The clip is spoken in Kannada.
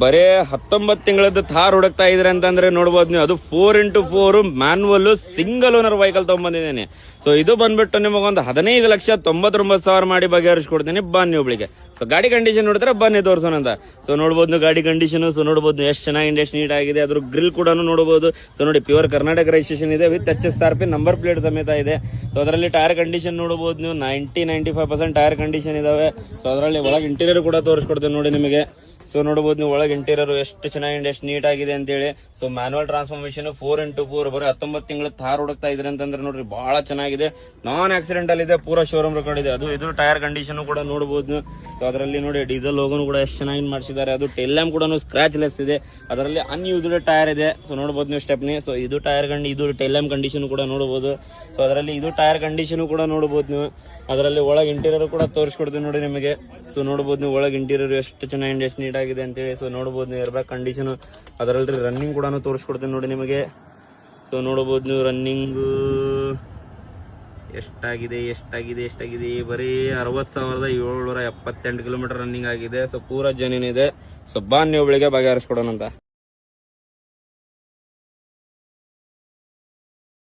ಬರೇ 19 ತಿಂಗಳದ್ದು ಥಾರ್ ಹುಡುಕ್ತಾ ಇದ್ರಿ ಅಂತಂದ್ರೆ ನೋಡ್ಬೋದು ನೀವು. ಅದು 4x4 manual single owner vehicle ತಗೊಂಡ್ಬಂದಿದ್ದೀನಿ. ಸೊ ಇದು ಬಂದ್ಬಿಟ್ಟು ನಿಮಗೊಂದು 15,99,000 ಮಾಡಿ ಬಗೆಹರಿಸ್ಕೊಡ್ತೀನಿ ಬನ್ನಿ ಒಬ್ಳಿಗೆ. ಸೊ ಗಾಡಿ ಕಂಡೀಷನ್ ನೋಡಿದ್ರೆ ಬನ್ನಿ ತೋರ್ಸೋಣ ಅಂತ. ಸೊ ನೋಡ್ಬೋದು ಗಾಡಿ ಕಂಡೀಷನ್. ಸೊ ನೋಡ್ಬೋದು ಎಷ್ಟು ಚೆನ್ನಾಗಿದೆ, ಎಷ್ಟು ನೀಟ್ ಆಗಿದೆ. ಅದ್ರ ಗ್ರಿಲ್ ಕೂಡ ನೋಡಬಹುದು. ಸೊ ನೋಡಿ ಪ್ಯೂರ್ ಕರ್ನಾಟಕ ರಿಜಿಸ್ಟ್ರೇಷನ್ ಇದೆ ವಿತ್ HSRP ನಂಬರ್ ಪ್ಲೇಟ್ ಸಮೇತ ಇದೆ. ಸೊ ಅದರಲ್ಲಿ ಟೈರ್ ಕಂಡೀಷನ್ ನೋಡಬಹುದು ನೀವು. 95% ಟೈರ್ ಕಂಡೀಷನ್ ಇದಾವೆ. ಸೊ ಅದರಲ್ಲಿ ಒಳಗೆ ಇಂಟೀರಿಯರ್ ಕೂಡ ತೋರಿಸ್ಕೊಡ್ತೇನೆ ನೋಡಿ ನಿಮಗೆ. ಸೊ ನೋಡಬಹುದು ನೀವು ಒಳಗೆ ಇಂಟೀರಿಯರ್ ಎಷ್ಟು ಚೆನ್ನಾಗಿದೆ, ಎಷ್ಟು ನೀಟ್ ಆಗಿದೆ ಅಂತ ಹೇಳಿ. ಸೊ ಮ್ಯಾನುವಲ್ ಟ್ರಾನ್ಸ್ಫಾರ್ಮೇಶನ್ 4x4 ಬರೀ 19 ತಿಂಗಳ ಥಾರ್ ಹುಡುಕ್ತಾ ಇದ್ರಿ ಅಂತಂದ್ರೆ ನೋಡ್ರಿ ಬಹಳ ಚೆನ್ನಾಗಿದೆ. ನಾನ್ ಆಕ್ಸಿಡೆಂಟಲ್ ಇದೆ, ಪೂರಾ ಶೋರೂಮ್ ರೆಕಾರ್ಡ್ ಇದೆ. ಅದು ಇದು ಟೈರ್ ಕಂಡೀಷನ್ ಕೂಡ ನೋಡಬಹುದು. ಸೊ ಅದರಲ್ಲಿ ನೋಡಿ ಡೀಸೆಲ್ ಲೋಗೋನು ಕೂಡ ಎಷ್ಟು ಚೆನ್ನಾಗಿ ಮಾಡಿಸಿದ್ದಾರೆ. ಅದು ಟೈಲ್ ಲ್ಯಾಂಪ್ ಕೂಡ ಸ್ಕ್ರಾಚ್ ಲೆಸ್ ಇದೆ. ಅದರಲ್ಲಿ ಅನ್ಯೂಸ್ಡ್ ಟೈರ್ ಇದೆ. ಸೊ ನೋಡಬಹುದು ನೀವು ಸ್ಟೆಪ್ನಿ. ಸೊ ಇದು ಟೈರ್ ಇದು ಟೈಲ್ ಲ್ಯಾಂಪ್ ಕಂಡೀಷನ್ ಕೂಡ ನೋಡಬಹುದು. ಸೊ ಅದರಲ್ಲಿ ಇದು ಟೈರ್ ಕಂಡೀಷನ್ ಕೂಡ ನೋಡಬಹುದು ನೀವು. ಅದರಲ್ಲಿ ಒಳಗೆ ಇಂಟೀರಿಯರ್ ಕೂಡ ತೋರಿಸ್ಕೊಡ್ತೀವಿ ನೋಡಿ ನಿಮಗೆ. ಸೊ ನೋಡಬಹುದು ನೀವು ಒಳಗೆ ಇಂಟೀರಿಯರ್ ಎಷ್ಟು ಚೆನ್ನಾಗಿದೆ, ಎಷ್ಟು ನೀಟ್ ಆಗಿದೆ ಅಂತೇಳಿ. ಸೊ ನೋಡಬಹುದು ನೀವು ಏರ್ ಬ್ಯಾಗ್ ಕಂಡೀಷನ್. ಅದರಲ್ಲಿ ರನ್ನಿಂಗ್ ಕೂಡ ತೋರಿಸ್ಕೊಡ್ತೀನಿ ನೋಡಿ ನಿಮಗೆ. ಸೊ ನೋಡಬಹುದು ನೀವು ರನ್ನಿಂಗ್ ಎಷ್ಟಾಗಿದೆ ಬರೀ 60,778 ಕಿಲೋಮೀಟರ್ ರನ್ನಿಂಗ್ ಆಗಿದೆ. ಸೊ ಪೂರಾ ಜನಿನ್ ಇದೆ. ಸೊ ಬನ್ನಿ ಒಬ್ಳಿಗೆ ಬಗೆಹರಿಸ್ಕೊಡೋಣ ಅಂತ.